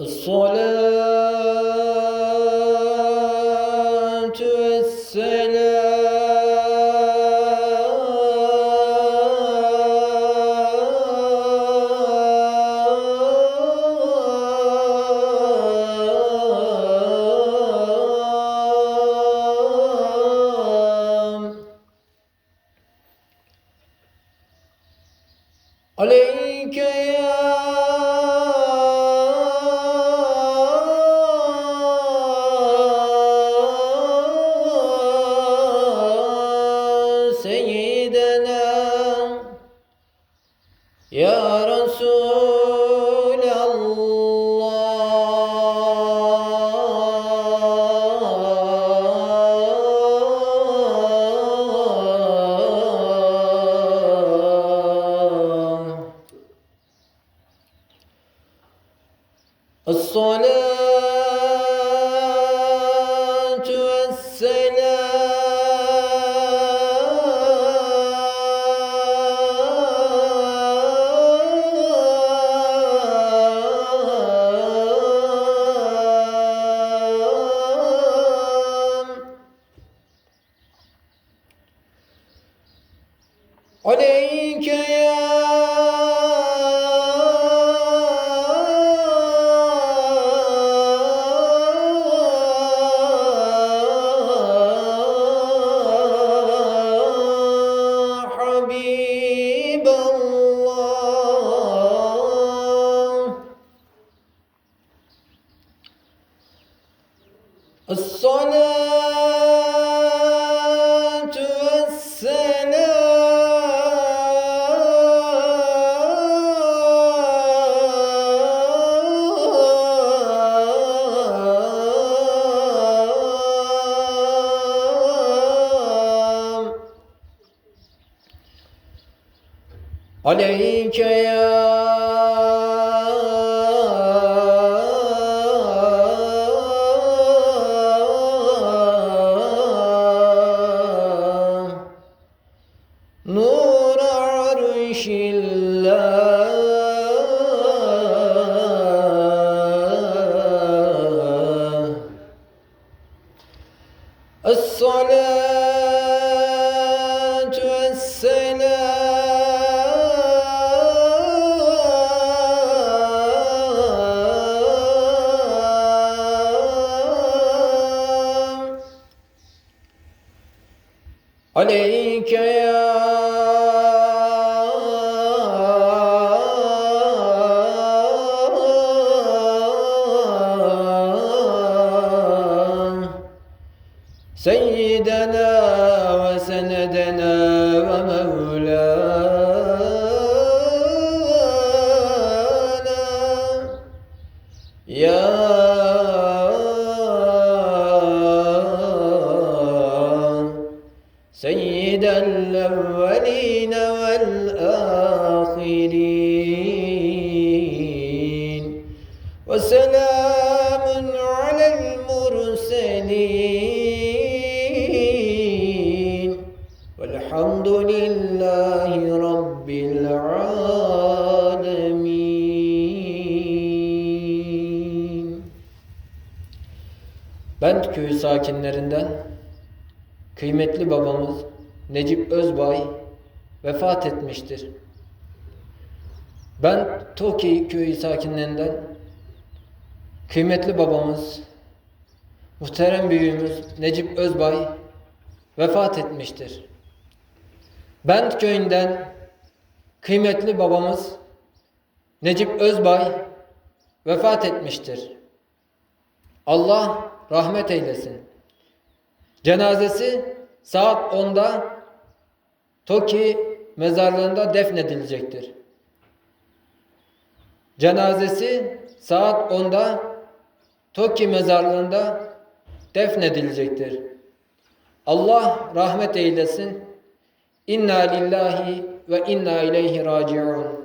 الصلاة والسلام عليك يا سيدنا يا رسول الله. الصلاة والسلام عليك يا حبيب الله. الصلاة والسلام عليك يا نور عرش الله. الصلاة والسلام عليك يا سيدنا وسندنا ومولانا يا سيد الأولين والآخرين وسلام على المرسلين والحمد لله رب العالمين. Bent köyü sakinlerinden kıymetli babamız Necip Özbay vefat etmiştir. Ben Toki köyü sakinlerinden kıymetli babamız, muhterem büyüğümüz Necip Özbay vefat etmiştir. Bent köyünden kıymetli babamız Necip Özbay vefat etmiştir. Allah rahmet eylesin. Cenazesi saat 10'da Toki mezarlığında defnedilecektir. Cenazesi saat 10'da Toki mezarlığında defnedilecektir. Allah rahmet eylesin. İnna lillahi ve inna ileyhi raciun.